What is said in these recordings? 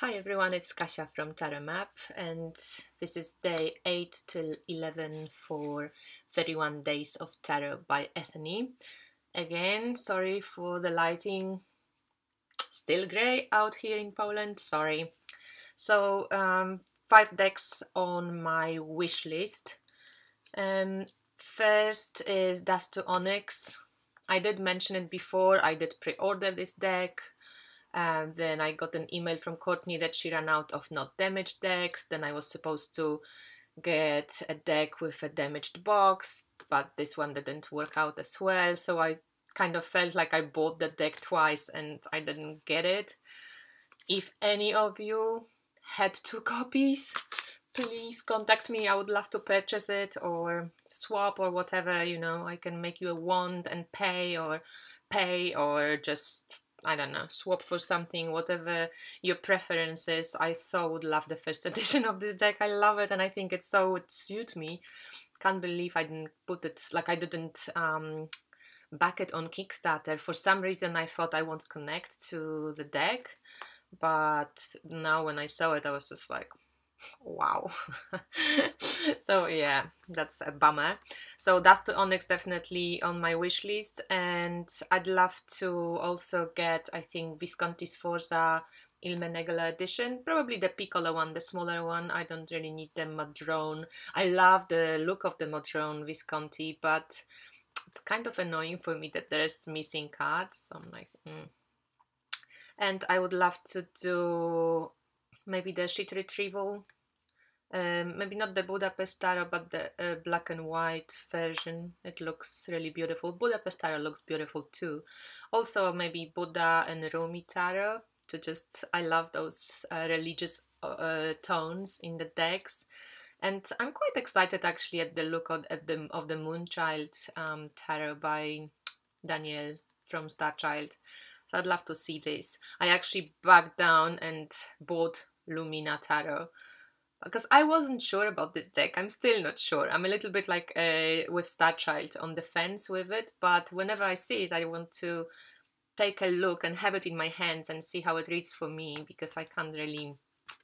Hi everyone, it's Kasia from Tarot Map, and this is day 8 till 11 for 31 Days of Tarot by Ethany. Again, sorry for the lighting, still grey out here in Poland, sorry. So, 5 decks on my wish list. First is Dust to Onyx. I did mention it before, I did pre-order this deck. And then I got an email from Courtney that she ran out of not damaged decks. Then I was supposed to get a deck with a damaged box, but this one didn't work out as well. So I kind of felt like I bought the deck twice and I didn't get it. If any of you had 2 copies, please contact me. I would love to purchase it or swap or whatever, I can make you a wand and pay or just, I don't know, swap for something, whatever your preference is. I so would love the first edition of this deck. I love it and I think it would suit me. Can't believe I didn't put it, like I didn't back it on Kickstarter. For some reason I thought I won't connect to the deck, but now when I saw it I was just like, wow. So yeah, that's a bummer. So Dust to Onyx definitely on my wish list, and I'd love to also get, I think, Visconti Sforza Il Menegolo edition, probably the Piccolo one, the smaller one. I don't really need the Madrone. I love the look of the Madrone Visconti, but it's kind of annoying for me that there's missing cards. So I'm like, And I would love to do maybe the sheet retrieval. Maybe not the Budapest Tarot, but the black and white version. It looks really beautiful. Budapest Tarot looks beautiful too. Also, maybe Buddha and Rumi Tarot. I love those religious tones in the decks. And I'm quite excited actually at the look of the Moonchild Tarot by Daniel from Starchild. So I'd love to see this. I actually backed down and bought Lumina Tarot because I wasn't sure about this deck. I'm still not sure. I'm a little bit like with Starchild on the fence with it, but whenever I see it, I want to take a look and have it in my hands and see how it reads for me, because I can't really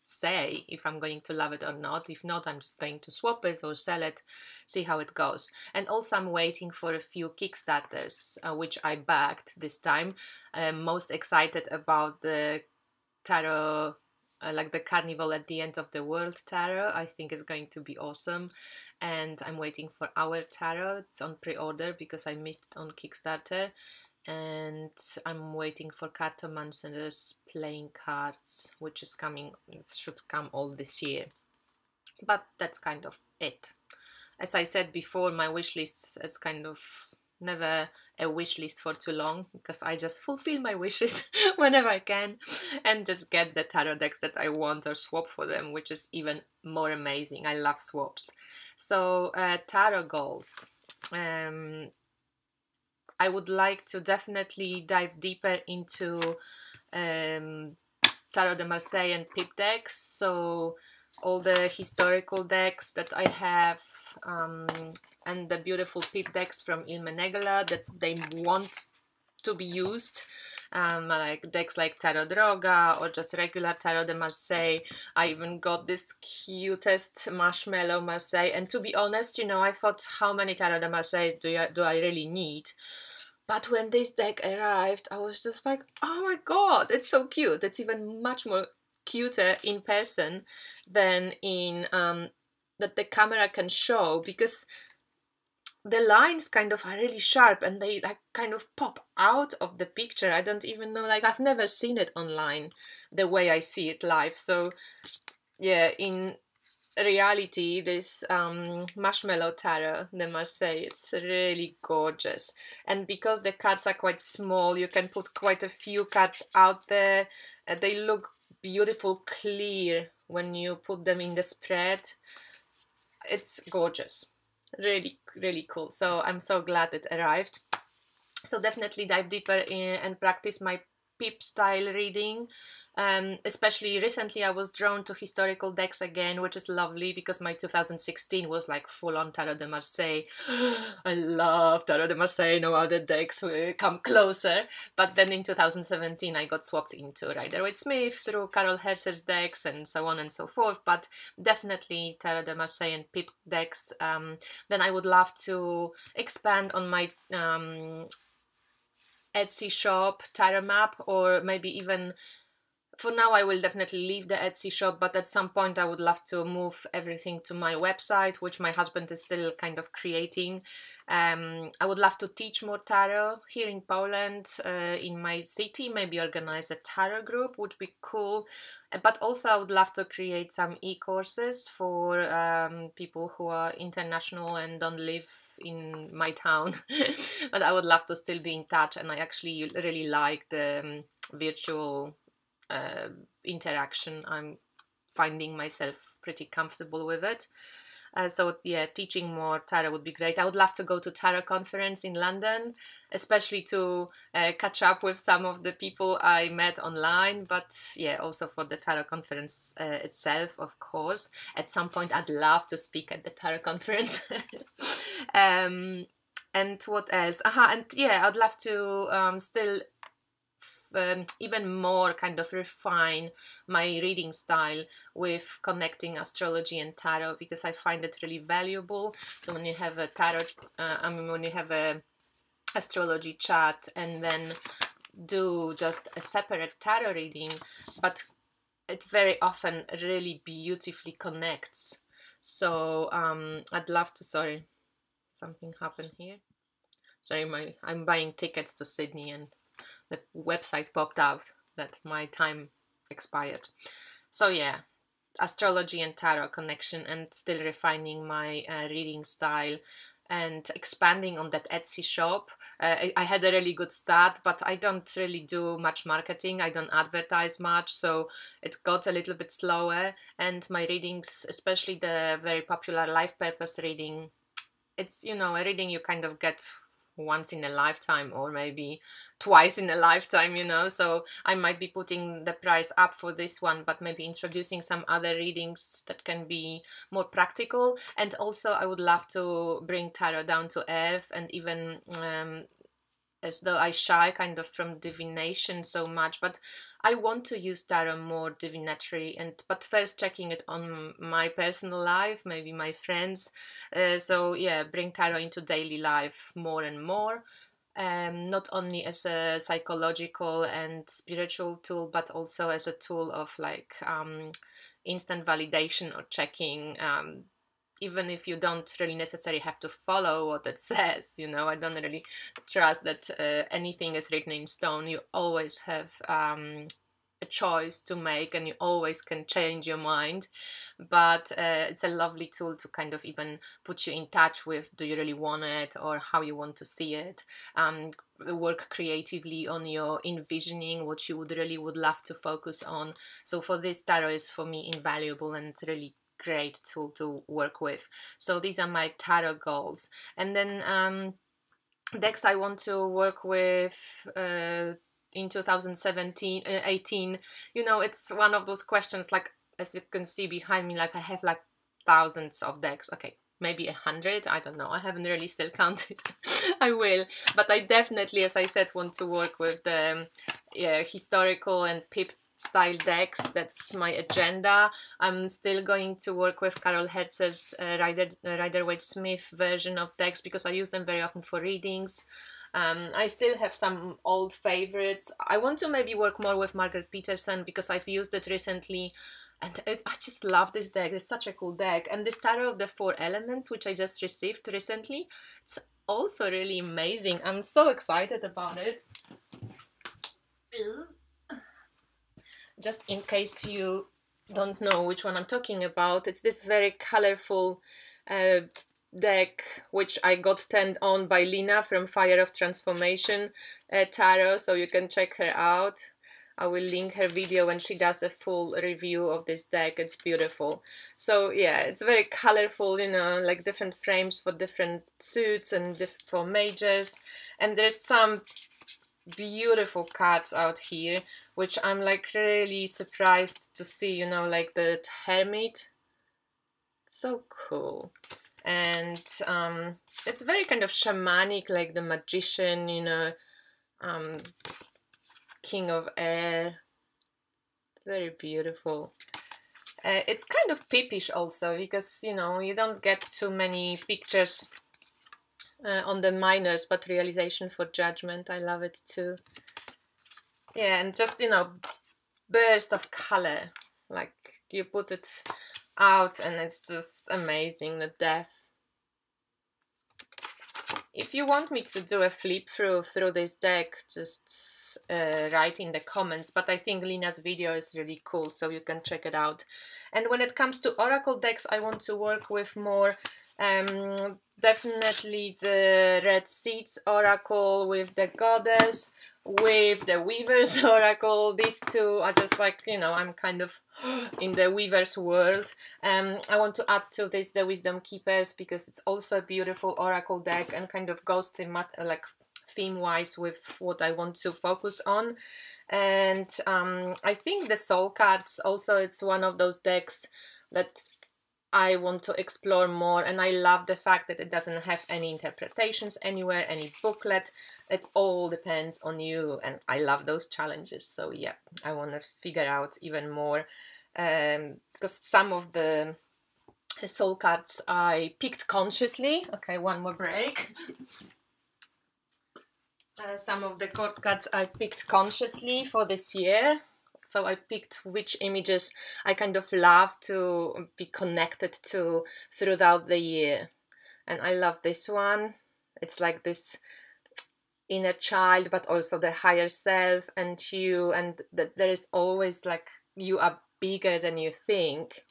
say if I'm going to love it or not. If not, I'm just going to swap it or sell it, see how it goes. And also I'm waiting for a few Kickstarters, which I backed this time. I'm most excited about the tarot, like the Carnival at the End of the World tarot. I think it's going to be awesome. And I'm waiting for Our Tarot. It's on pre-order because I missed it on Kickstarter. And I'm waiting for Cartomancer's Playing Cards, which is coming. It should come all this year. But that's kind of it. As I said before, my wish list is kind of never a wish list for too long, because I just fulfill my wishes whenever I can and just get the tarot decks that I want or swap for them, which is even more amazing. I love swaps. So tarot goals. I would like to definitely dive deeper into Tarot de Marseille and Pip decks. So all the historical decks that I have, and the beautiful Pip decks from Il Menegolo that they want to be used, like decks like Tarot Droga or just regular Tarot de Marseille. I even got this cutest Marshmallow Marseille, and to be honest, I thought, how many Tarot de Marseille do I really need? But when this deck arrived, I was just like, oh my god, it's so cute. It's even much more cuter in person than in that the camera can show, because the lines kind of are really sharp and they like kind of pop out of the picture. I don't even know, like I've never seen it online the way I see it live. So yeah, in reality, this Marshmallow Tarot de Marseille, it's really gorgeous. And because the cards are quite small, you can put quite a few cards out there. They look beautiful, clear when you put them in the spread. It's gorgeous. Really, really cool. So I'm so glad it arrived. So definitely dive deeper in and practice my Pip style reading. Especially recently, I was drawn to historical decks again, which is lovely because my 2016 was like full on Tarot de Marseille. I love Tarot de Marseille, no other decks will come closer. But then in 2017, I got swapped into Rider-Waite-Smith through Carol Herzer's decks and so on and so forth. But definitely Tarot de Marseille and Pip decks. Then I would love to expand on my Etsy shop, Tarot Map, or maybe even for now I will definitely leave the Etsy shop, but at some point I would love to move everything to my website, which my husband is still kind of creating. I would love to teach more tarot here in Poland, in my city, maybe organize a tarot group, would be cool. But also I would love to create some e-courses for people who are international and don't live in my town. But I would love to still be in touch, and I actually really like the virtual interaction. I'm finding myself pretty comfortable with it. So yeah, teaching more tarot would be great. I would love to go to tarot conference in London, especially to catch up with some of the people I met online, but yeah, also for the tarot conference itself, of course. At some point I'd love to speak at the tarot conference. And what else? And yeah, I'd love to still even more kind of refine my reading style with connecting astrology and tarot, because I find it really valuable. So when you have a tarot, when you have a astrology chart and then do just a separate tarot reading, but it very often really beautifully connects. So I'd love to, sorry, something happened here. Sorry, I'm buying tickets to Sydney and the website popped out that my time expired. So yeah, astrology and tarot connection, and still refining my reading style and expanding on that Etsy shop. I had a really good start, but I don't really do much marketing. I don't advertise much, so it got a little bit slower. And my readings, especially the very popular life purpose reading, it's, you know, a reading you kind of get once in a lifetime or maybe twice in a lifetime, you know, so I might be putting the price up for this one, but maybe introducing some other readings that can be more practical. And also I would love to bring tarot down to earth, and even as though I shy kind of from divination so much, but I want to use tarot more divinatory, but first checking it on my personal life, maybe my friends. So yeah, bring tarot into daily life more and more. Not only as a psychological and spiritual tool, but also as a tool of like instant validation or checking. Even if you don't really necessarily have to follow what it says, you know, I don't really trust that anything is written in stone. You always have a choice to make, and you always can change your mind. But it's a lovely tool to kind of even put you in touch with, do you really want it, or how you want to see it. Work creatively on your envisioning what you would love to focus on. So for this, tarot is for me invaluable and really great tool to work with. So these are my tarot goals. And then decks I want to work with in 2018, you know, it's one of those questions, like as you can see behind me, like I have like thousands of decks. Okay, maybe 100, I don't know, I haven't really still counted. I will, but I definitely, as I said, want to work with the historical and Pip style decks. That's my agenda. I'm still going to work with Carol Herzer's Rider-Waite-Smith version of decks, because I use them very often for readings. I still have some old favorites. I want to maybe work more with Margaret Peterson, because I've used it recently and I just love this deck. It's such a cool deck. And this Tarot of the Four Elements, which I just received recently, it's also really amazing. I'm so excited about it. Just in case you don't know which one I'm talking about, it's this very colorful deck which I got turned on by Lina from Fire of Transformation Tarot, so you can check her out. I will link her video when she does a full review of this deck. It's beautiful. So yeah, it's very colorful, you know, like different frames for different suits and for majors. And there's some beautiful cards out here which I'm like really surprised to see, you know, like the hermit. So cool. And it's very kind of shamanic, like the magician, you know, king of air. Very beautiful. It's kind of peepish also, because, you know, you don't get too many pictures on the minors, but realization for judgment, I love it too. Yeah, and just, you know, burst of color, like you put it out and it's just amazing, the depth. If you want me to do a flip through this deck, just write in the comments, but I think Lina's video is really cool, so you can check it out. And when it comes to oracle decks, I want to work with more definitely the Red Seeds Oracle with the Goddess, with the Weaver's Oracle. These two are just like, you know, I'm kind of in the Weaver's world. I want to add to this the Wisdom Keepers, because it's also a beautiful oracle deck and kind of goes like theme-wise with what I want to focus on. And I think the Soul Cards also, it's one of those decks that I want to explore more, and I love the fact that it doesn't have any interpretations anywhere, any booklet. It all depends on you, and I love those challenges. So yeah, I want to figure out even more, because some of the soul cards I picked consciously. Okay, one more break. Some of the card cards I picked consciously for this year. So I picked which images I kind of love to be connected to throughout the year. And I love this one. It's like this inner child, but also the higher self and you, and that there is always like you are bigger than you think.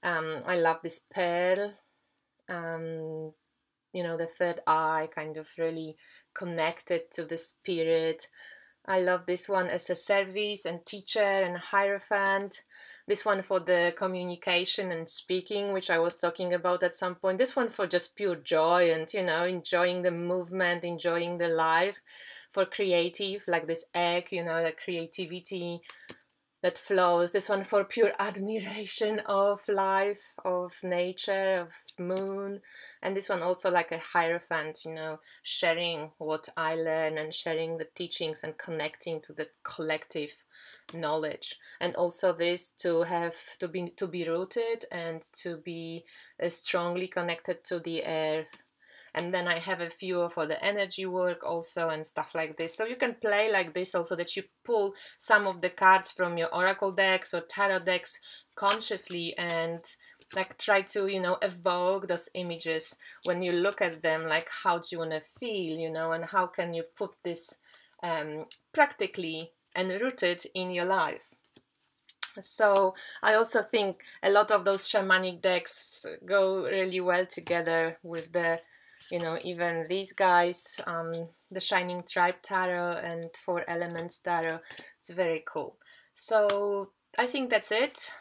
I love this pearl. You know, the third eye, kind of really connected to the spirit. I love this one as a service and teacher and hierophant. This one for the communication and speaking, which I was talking about at some point. This one for just pure joy and, you know, enjoying the movement, enjoying the life. For creative, like this egg, you know, the creativity that flows. This one for pure admiration of life, of nature, of moon. And this one also like a hierophant, you know, sharing what I learn and sharing the teachings and connecting to the collective knowledge. And also this to be rooted and to be strongly connected to the earth. And then I have a few for the energy work also and stuff like this. So you can play like this also, that you pull some of the cards from your oracle decks or tarot decks consciously and like try to, you know, evoke those images when you look at them. Like, how do you want to feel, you know, and how can you put this practically and rooted in your life. So I also think a lot of those shamanic decks go really well together with the, you know, even these guys, the Shining Tribe Tarot and Four Elements Tarot. It's very cool. So I think that's it.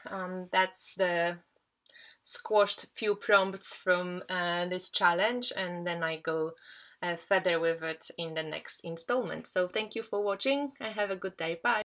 That's the squashed few prompts from this challenge, and then I go further with it in the next installment. So thank you for watching and have a good day. Bye.